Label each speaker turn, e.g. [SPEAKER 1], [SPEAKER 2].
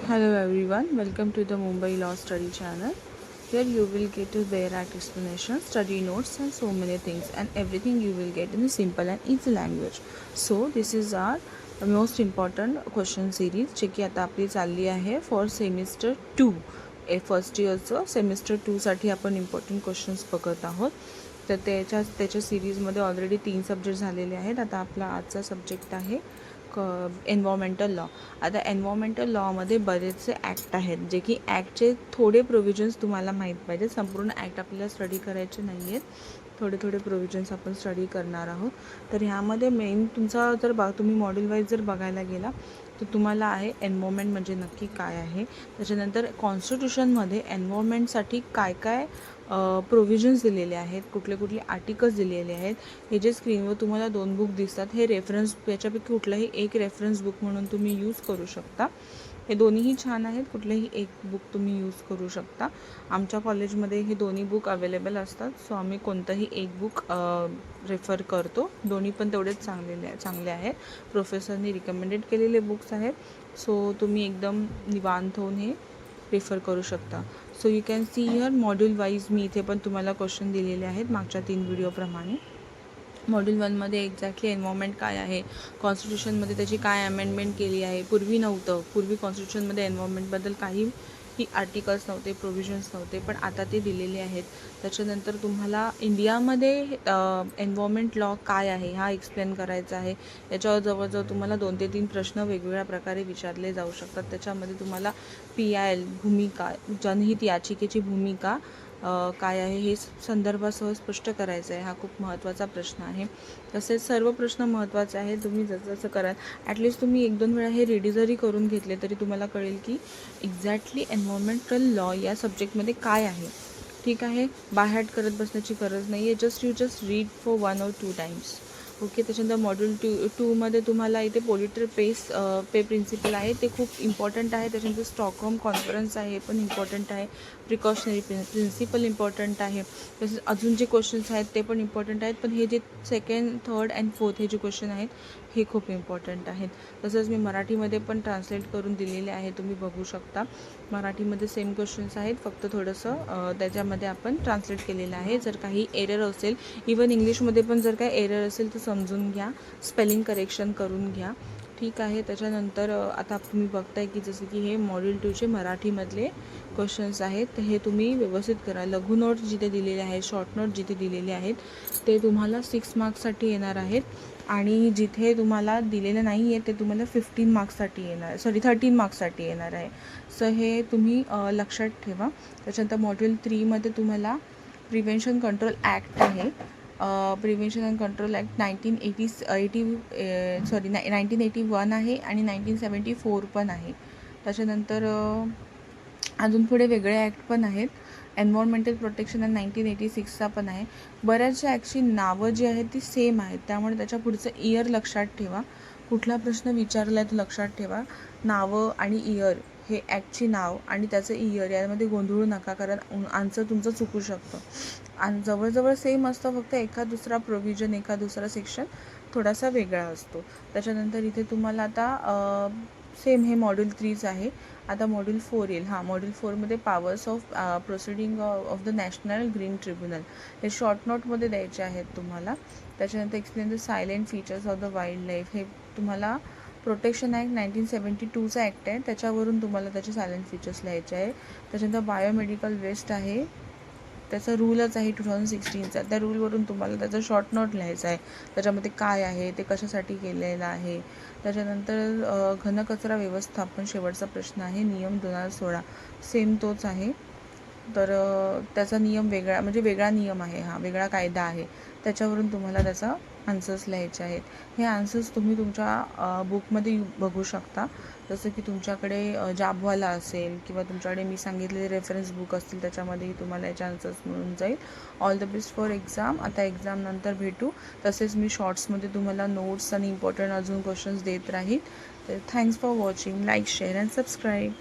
[SPEAKER 1] Hello everyone, welcome to the Mumbai Law Study channel. Here you will get a bare act explanation, study notes and so many things, and everything you will get in a simple and easy language. So this is our most important question series जे की आता आपली चालली आहे for semester 2. First इयरचं semester 2साठी आपण important questions बघत आहोत. तर त्याच्या सिरीजमध्ये ऑलरेडी 3 सब्जेक्ट झालेले आहेत. आता आपला आजचा सब्जेक्ट आहे एन्व्हायरमेंटल लॉ. आता एन्व्हायरमेंटल लॉमध्ये बरेचसे ॲक्ट आहेत जे की ॲक्टचे थोडे प्रोव्हिजन्स तुम्हाला माहीत पाहिजे. संपूर्ण ॲक्ट आपल्याला स्टडी करायचे नाही आहेत, थोडे प्रोव्हिजन्स आपण स्टडी करणार आहोत. तर ह्यामध्ये मेन तुमचा जर तुम्ही मॉड्यूल वाईज जर बघायला गेला तर तुम्हाला आहे एन्व्हायरमेंट म्हणजे नक्की काय आहे. त्याच्यानंतर कॉन्स्टिट्यूशनमध्ये एन्व्हायरमेंटसाठी काय काय प्रोव्हिजन्स दिलेले आहेत, कुठले आर्टिकल्स दिलेले आहेत. हे जे स्क्रीनवर तुम्हाला 2 बुक दिसतात हे रेफरन्स, याच्यापैकी कुठलाही एक रेफरन्स बुक म्हणून तुम्ही यूज करू शकता. हे दोन्हीही छान आहेत, कुठलेही एक बुक तुम्ही यूज करू शकता. आमच्या कॉलेजमध्ये हे दोन्ही बुक अवेलेबल असतात, सो आम्ही कोणतंही एक बुक रेफर करतो. दोन्ही पण तेवढेच चांगले आहेत, प्रोफेसरनी रिकमेंडेड केलेले बुक्स आहेत. सो तुम्ही एकदम निवांत होऊन हे रेफर करू शकता. So you can see here module wise मी इथे पण तुम्हाला क्वेश्चन दिलेले आहेत मागच्या 3 व्हिडिओप्रमाणे. मॉड्यूल 1मध्ये एक्झॅक्टली एन्व्हायरमेंट काय आहे, कॉन्स्टिट्यूशनमध्ये त्याची काय अमेंडमेंट केली आहे. पूर्वी कॉन्स्टिट्यूशनमध्ये एन्व्हायरमेंटबद्दल काही आर्टिकल्स नव्हते, प्रोव्हिजन्स नव्हते, पण आता ते दिलेले आहेत. त्याच्यानंतर तुम्हाला इंडियामध्ये एन्व्हायरमेंट लॉ काय आहे हा एक्सप्लेन करायचा आहे. याच्यावर जवळजवळ तुम्हाला 2 ते 3 प्रश्न वेगवेगळ्या प्रकारे विचारले जाऊ शकतात. त्याच्यामध्ये तुम्हाला PIL भूमिका, जनहित याचिकेची भूमिका काय आहे हे संदर्भासह स्पष्ट करायचं आहे. हा खूप महत्त्वाचा प्रश्न आहे. तसेच सर्व प्रश्न महत्त्वाचे आहेत. तुम्ही जसं कराल ॲटलिस्ट तुम्ही 1-2 वेळा हे रेडी जरी करून घेतले तरी तुम्हाला कळेल की एक्झॅक्टली एन्व्हायरमेंटल लॉ या सब्जेक्टमध्ये काय आहे. ठीक आहे, बायहार्ट करत बसण्याची गरज नाही आहे. You just read for 1 or 2 times. Okay. त्याच्यानंतर मॉड्यूल 2मध्ये तुम्हाला इथे पोलिटर पे प्रिन्सिपल आहे, ते खूप इम्पॉर्टंट आहे. त्याच्यानंतर स्टॉकहोम कॉन्फरन्स आहे, हे पण इम्पॉर्टंट आहे. प्रिकॉशनरी प्रिन्सिपल इम्पॉर्टंट आहे. तसेच अजून जे क्वेश्चन्स आहेत ते पण इम्पॉर्टंट आहेत, पण हे जे 2nd, 3rd and 4th हे जे क्वेश्चन आहेत हे खूप इम्पॉर्टंट आहेत. तसंच मी मराठीमध्ये पण ट्रान्सलेट करून दिलेले आहे, तुम्ही बघू शकता. मराठीमध्ये सेम क्वेश्चन्स आहेत, फक्त थोडंसं त्याच्यामध्ये आपण ट्रान्सलेट केलेलं आहे. जर काही एरर असेल, इवन इंग्लिशमध्ये पण जर काही एरर असेल तर समजून घ्या, स्पेलिंग करेक्शन करून घ्या. ठीक आहे. त्याच्यानंतर आता तुम्ही बघताय की जसं की हे मॉड्यूल 2चे मराठीमधले क्वेश्चन्स आहेत, तर हे तुम्ही व्यवस्थित करा. लघु नोट जिथे दिलेले आहेत, शॉर्ट नोट जिथे दिलेले आहेत ते तुम्हाला 6 मार्क्ससाठी येणार आहेत, आणि जिथे तुम्हाला दिलेलं नाही आहे ते तुम्हाला 15 मार्क्ससाठी येणार, 13 मार्क्ससाठी येणार आहे. सो हे तुम्ही लक्षात ठेवा. त्याच्यानंतर मॉड्यूल 3मध्ये तुम्हाला प्रिव्हेन्शन कंट्रोल ॲक्ट आहे. प्रिव्हेन्शन अँड कंट्रोल ॲक्ट 1981 आहे आणि 1974 पण आहे. त्याच्यानंतर अजून पुढे वेगळे ॲक्ट पण आहेत. एन्व्हायरमेंटल प्रोटेक्शन अँड 1986चा पण आहे. बऱ्याचशा ॲक्टची नावं जी आहेत ती सेम आहेत, त्यामुळे त्याच्या पुढचं इयर लक्षात ठेवा. कुठला प्रश्न विचारला आहे तो लक्षात ठेवा. नावं आणि इयर, हे ॲक्टची नाव आणि त्याचं इयर यामध्ये गोंधळू नका, कारण आन्सर तुमचं चुकू शकतं. आणि जवळजवळ सेम असतं, फक्त एखाद दुसरा प्रोव्हिजन, एखाद दुसरा सेक्शन थोडासा वेगळा असतो. त्याच्यानंतर इथे तुम्हाला आता सेम हे मॉड्यूल 3च आहे. आता मॉड्यूल 4 येईल. मॉड्यूल 4मध्ये powers of proceeding of the national green tribunal हे शॉर्ट नोटमध्ये द्यायचे आहेत तुम्हाला. त्याच्यानंतर explain the salient features of the wild life, हे तुम्हाला प्रोटेक्शन ॲक्ट 1972चा ॲक्ट आहे, त्याच्यावरून तुम्हाला त्याचे सायलेंट फीचर्स लिहायचे आहे. त्याच्यानंतर बायोमेडिकल वेस्ट आहे, त्याचा रूलच आहे 2016चा, त्या रूलवरून तुम्हाला त्याचा शॉर्ट नोट लिहायचा आहे. त्याच्यामध्ये काय आहे, ते कशासाठी केलेलं आहे. त्याच्यानंतर घनकचरा व्यवस्थापन शेवटचा प्रश्न आहे, नियम 2016, सेम तोच आहे. तर त्याचा नियम वेगळा, म्हणजे वेगळा नियम आहे, वेगळा कायदा आहे, त्याच्यावरून तुम्हाला त्याचा आन्सर्स लिहायचे आहेत. हे आन्सर्स तुम्ही तुमच्या बुकमध्ये बघू शकता. जसं की तुमच्याकडे जाबवाला असेल किंवा तुमच्याकडे मी सांगितलेले रेफरन्स बुक असतील, त्याच्यामध्येही तुम्हाला याचे आन्सर्स मिळून जाईल. All the best for exam. आता एक्झाम नंतर भेटू. तसेच मी शॉर्ट्समध्ये तुम्हाला नोट्स आणि इम्पॉर्टंट अजून क्वेश्चन्स देत राहील. तर thanks for watching. Like, share and subscribe.